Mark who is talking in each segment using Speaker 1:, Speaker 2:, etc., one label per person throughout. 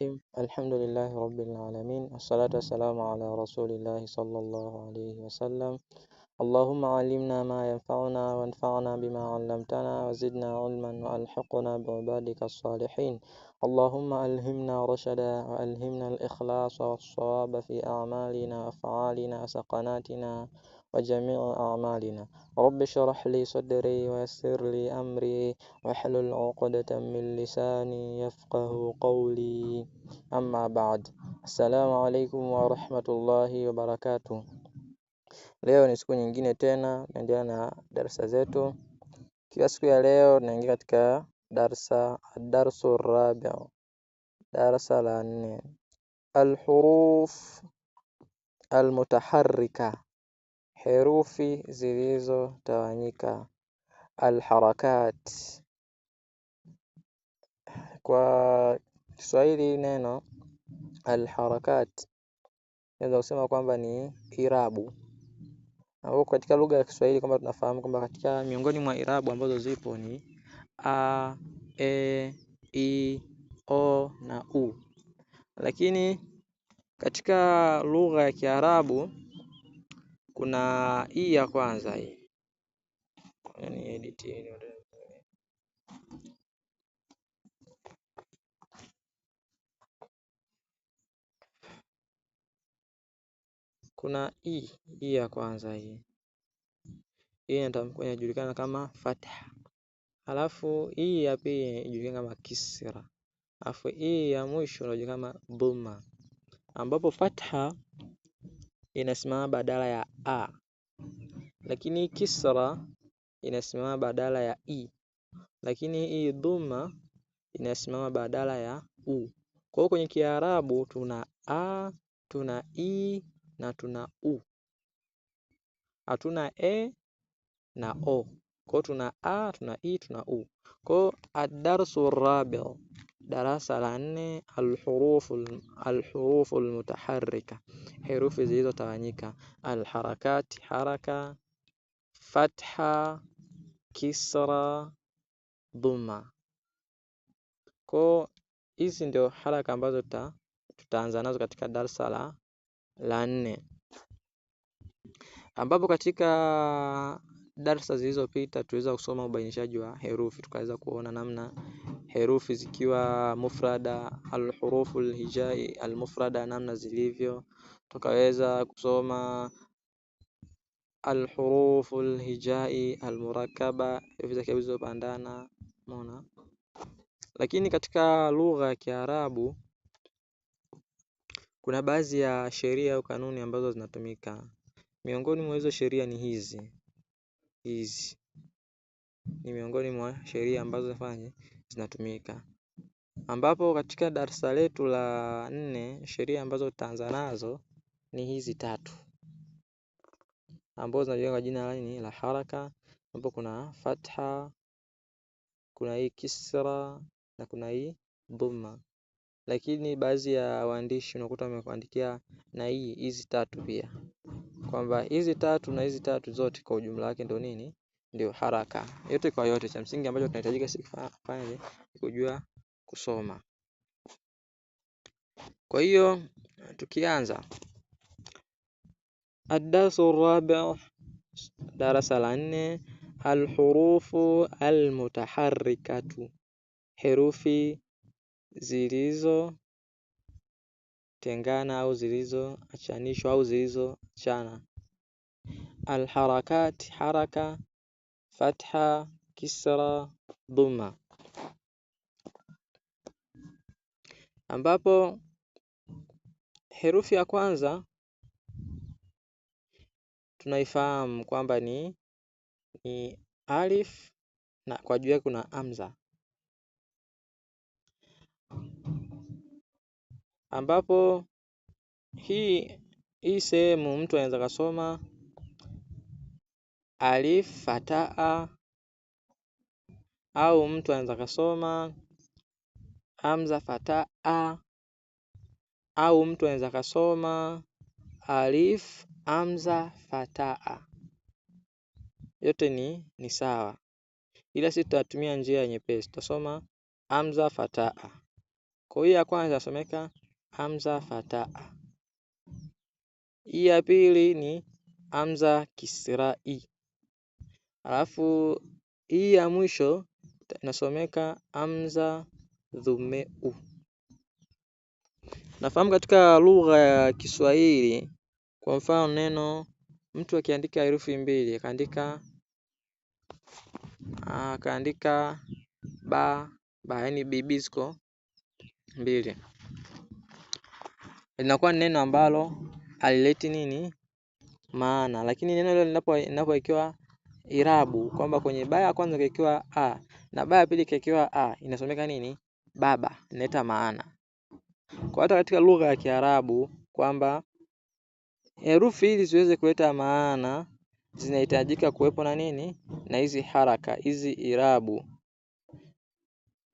Speaker 1: الرحيم. الحمد لله رب العالمين، والصلاة والسلام على رسول الله صلى الله عليه وسلم. اللهم علمنا ما ينفعنا وانفعنا بما علمتنا وزدنا علما وألحقنا بعبادك الصالحين. اللهم ألهمنا رشدا وألهمنا الإخلاص والصواب في أعمالنا وأفعالنا وسقناتنا وجميع أعمالنا. رب اشرح لي صدري ويسر لي أمري واحلل عقدة من لساني يفقه قولي. أما بعد، السلام عليكم ورحمة الله وبركاته. Leo ni siku nyingine tena naendelea na darasa zetu. Kwa siku ya leo tunaingia katika darsu rabi', darasa la 4, al-huruf al-mutaharrika, herufi zilizotawanyika, al-harakat. Kwa Kiswahili neno al-harakat naweza kusema kwamba ni irabu. Au katika lugha ya Kiswahili kwamba tunafahamu kwamba katika miongoni mwa irabu ambazo zipo ni a, e, i, o na u. Lakini katika lugha ya Kiarabu kuna i ya kwanza hii. Yaani edit kuna i ya kwanza hii. Hii inajulikana kama fatha. Halafu hii ya pili inajulikana kama kisra. Halafu hii ya mwisho inajulikana kama dhamma. Ambapo fatha inasimama badala ya a, lakini kisra inasimama badala ya i, lakini hii dhamma inasimama badala ya u. Kwa hiyo kwenye Kiarabu tuna a, tuna i na tuna u. Hatuna e na o. Kwa hiyo tuna a, tuna i, tuna u. Kwa hiyo ad-darsu rabi', darasa la 4, al-huruf al-mutaharrika, herufi zilizotawanyika, al-harakat, haraka, fatha, kisra, dhamma. Kwa hizi ndio haraka ambazo tutaanza nazo katika darasa la 4. Ambapo katika darasa zilizopita tuliweza kusoma ubainishaji wa herufi, tukaweza kuona namna herufi zikiwa mufrada, al-huruful hijai al-mufrada namna zilivyo. Tukaweza kusoma al-huruful hijai al-murakkaba, herufi zake zilizopandana, umeona. Lakini katika lugha ya Kiarabu kuna baadhi ya sheria au kanuni ambazo zinatumika. Miongoni mwa hizo sheria ni hizi ni miongoni mwa sheria ambazo zinatumika. Ambapo katika darasa letu la 4 sheria ambazo tutaanza nazo ni hizi 3, ambazo zinajulikana kwa jina la haraka, ambapo kuna fatha, kuna hii kisra na kuna hii dhamma. Lakini baadhi ya waandishi unakuta wamekuandikia na hizi 3 pia, kwamba hizi 3 na hizi 3 zote kwa ujumla wake ndio nini? Ndio haraka. Yote kwa yote, cha msingi ambacho tunahitajika sisi kufanya kujua kusoma. Kwa hiyo tukianza ad-darsu rabi', darasa la 4, al-hurufu al-mutaharrikatu, herufi zilizotengana au zilizoachanishwa au zilizoachana. Al-harakat, haraka, fatha, kisra, dhamma. Ambapo herufi ya kwanza tunaifahamu kwamba ni alif, na kwa juu yake kuna hamza. Ambapo hii sehemu mtu anaweza kusoma alif fataa, au mtu anaweza kusoma hamza fataa, au mtu anaweza kusoma alif hamza fataa. Yote ni sawa, ila sisi tutatumia njia nyepesi, tutasoma hamza fataa. Kwa hiyo ya kwanza inasomeka hamza fataa. Hii ya pili ni hamza kisrai. Alafu hii ya mwisho inasomeka hamza dhumeu. Nafahamu katika lugha ya Kiswahili, kwa mfano neno mtu akiandika herufi mbili, akaandika ba yani bibisco mbili, linakuwa neno ambalo halileti nini maana. Lakini neno hilo linapowekewa irabu kwamba kwenye ba ya kwanza kikiwa a na ba ya pili kikiwa a, inasomeka nini? Baba, inaleta maana. Kwa hata katika lugha ya Kiarabu kwamba herufi hizi ziweze kuleta maana, zinahitajika kuwepo na nini? Na hizi haraka, hizi irabu.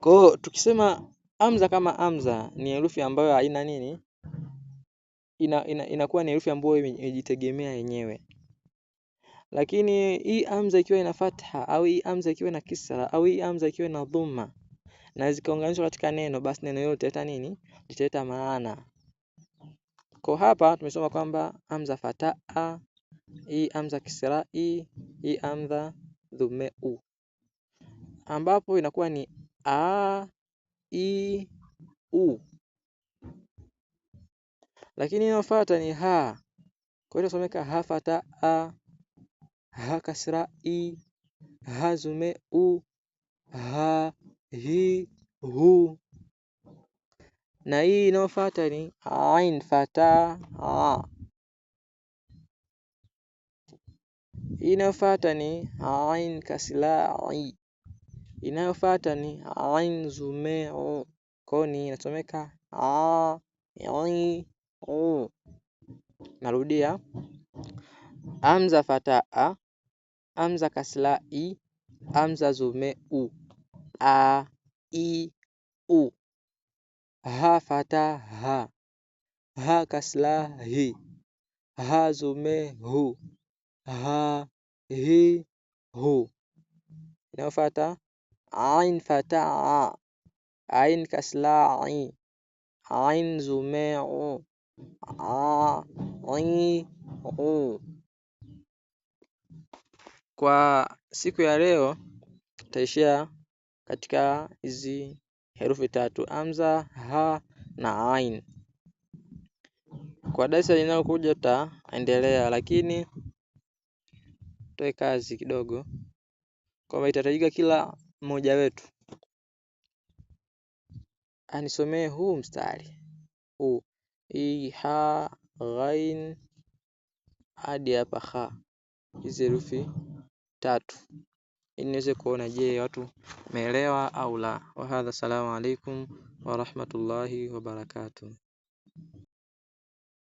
Speaker 1: Kwa hiyo tukisema hamza kama hamza ni herufi ambayo haina nini? Inakuwa ni herufi ambayo imejitegemea yenyewe. Lakini hii hamza ikiwa ina fatha au hii hamza ikiwa na kisra au hii hamza ikiwa na dhamma na zikaunganishwa katika neno, basi neno hilo litaleta nini? Litaleta maana. Kwa hapa tumesoma kwamba hamza fataa, hii hamza kisra, hii hamza dhumeu, ambapo inakuwa ni a i u. Lakini inayofuata ni ha. Kwa hiyo inasomeka ha fataa, ha kasra i, ha zumeu, ha hi hu. Na hii inayofuata ni ain fataa a. Hii inayofuata ni ain kasra i. Inayofuata ni ain zumeu. Kwa hiyo ni inasomeka a i u. Narudia, hamza fataa, hamza kasra i, hamza zumeu, a i u. Ha fataa ha, ha kasra hi, ha zumeu, ha hi hu. Inayofuata ain fataa, ain kasra i, ain zumeu, a i u. Kwa siku ya leo tutaishia katika hizi herufi tatu, hamza, ha na ain. Kwa darasa linalokuja tutaendelea, lakini toe kazi kidogo kwamba itahitajika kila mmoja wetu anisomee huu mstari huu, hii ha ghain hadi hapa ha, hizi herufi tatu, ili niweze kuona je watu wameelewa au la. Wa hadha, salamu alaikum wa rahmatullahi wa barakatuh.